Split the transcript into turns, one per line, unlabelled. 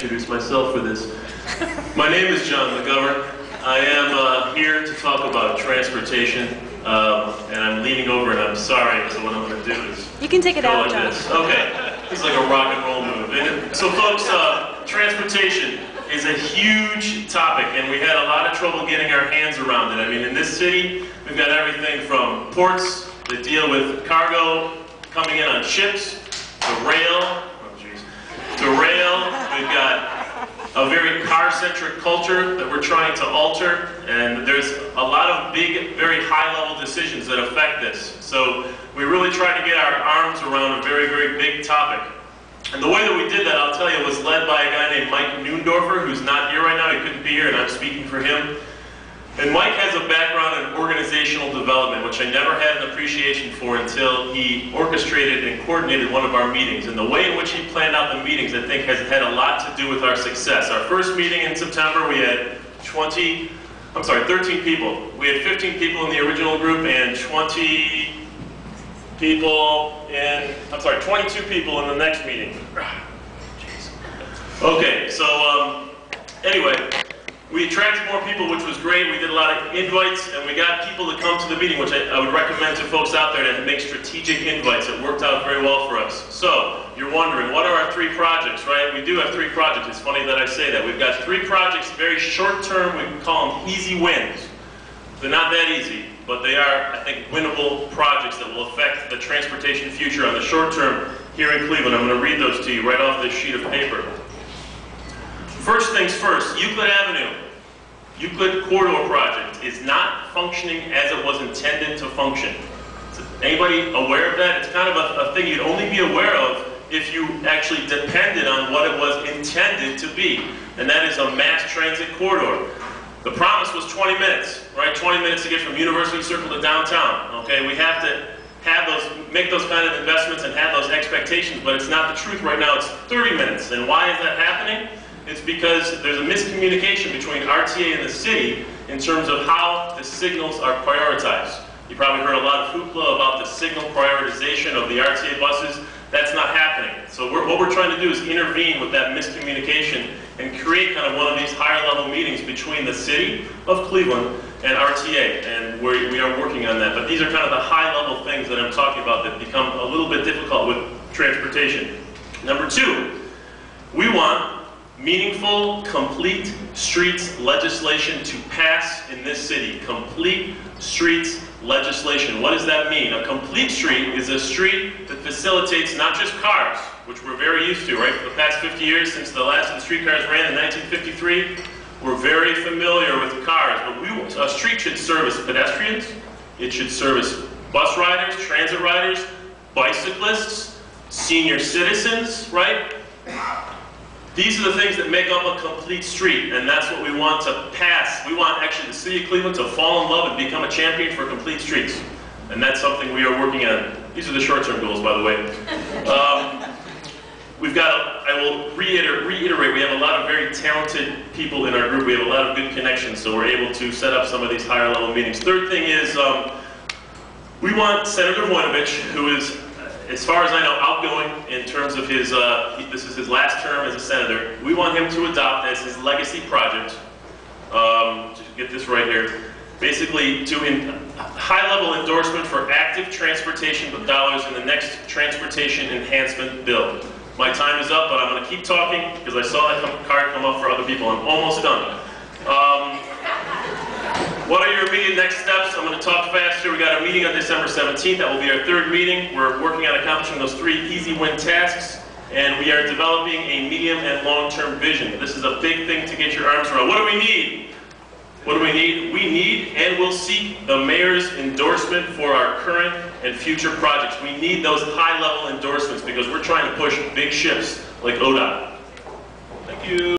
introduce myself for this. My name is John McGovern. I am here to talk about transportation, and I'm leaning over and I'm sorry, so what I'm going to do is
you can take it out,
like
John.
this. Okay, this is like a rock and roll move. And so folks, transportation is a huge topic, and we had a lot of trouble getting our hands around it. I mean, in this city, we've got everything from ports that deal with cargo coming in on ships, to rail, we've got a very car-centric culture that we're trying to alter, and there's a lot of big, very high-level decisions that affect this. So we really try to get our arms around a very, very big topic. And the way that we did that, I'll tell you, was led by a guy named Mike Noondorfer, who's not here right now. He couldn't be here, and I'm speaking for him. And Mike has a background in organizational development, which I never had an appreciation for until he orchestrated and coordinated one of our meetings. And the way in which he planned out the meetings, I think, has had a lot to do with our success. Our first meeting in September, we had 13 people. We had 15 people in the original group and 22 people in the next meeting. Okay, so anyway, we attracted more people, which was great. We did a lot of invites, and we got people to come to the meeting, which I would recommend to folks out there to make strategic invites. It worked out very well for us. So, you're wondering, what are our 3 projects, right? We do have 3 projects. It's funny that I say that. We've got 3 projects, very short term. We can call them easy wins. They're not that easy, but they are, I think, winnable projects that will affect the transportation future on the short term here in Cleveland. I'm going to read those to you right off this sheet of paper. First things first, Euclid Avenue. Euclid Corridor Project is not functioning as it was intended to function. Is anybody aware of that? It's kind of a thing you'd only be aware of if you actually depended on what it was intended to be, and that is a mass transit corridor. The promise was 20 minutes, right? 20 minutes to get from University Circle to downtown, okay? We have to make those kind of investments and have those expectations, but it's not the truth right now. It's 30 minutes, and why is that happening? It's because there's a miscommunication between RTA and the city in terms of how the signals are prioritized. You probably heard a lot of hoopla about the signal prioritization of the RTA buses. That's not happening. So what we're trying to do is intervene with that miscommunication and create kind of one of these higher level meetings between the city of Cleveland and RTA, and we are working on that. But these are kind of the high level things that I'm talking about that become a little bit difficult with transportation. Number 2, we want meaningful, complete streets legislation to pass in this city. Complete streets legislation. What does that mean? A complete street is a street that facilitates not just cars, which we're very used to, right? For the past 50 years, since the last of the streetcars ran in 1953, we're very familiar with cars. But a street should service pedestrians, it should service bus riders, transit riders, bicyclists, senior citizens, right? These are the things that make up a complete street, and that's what we want to pass. We want actually the city of Cleveland to fall in love and become a champion for complete streets. And that's something we are working on. These are the short-term goals, by the way. I will reiterate, we have a lot of very talented people in our group. We have a lot of good connections, so we're able to set up some of these higher level meetings. Third thing is, we want Senator Voinovich, who is, as far as I know, outgoing in terms of his, this is his last term as a senator. We want him to adopt as his legacy project, to get this right here, basically high-level endorsement for active transportation with dollars in the next transportation enhancement bill. My time is up, but I'm going to keep talking because I saw that card come up for other people. I'm almost done. What are your immediate next steps? I'm going to talk faster. We got a meeting on December 17th. That will be our 3rd meeting. We're working on accomplishing those 3 easy win tasks, and we are developing a medium and long-term vision. This is a big thing to get your arms around. What do we need? What do we need? We need and will seek the mayor's endorsement for our current and future projects. We need those high-level endorsements because we're trying to push big shifts like ODOT. Thank you.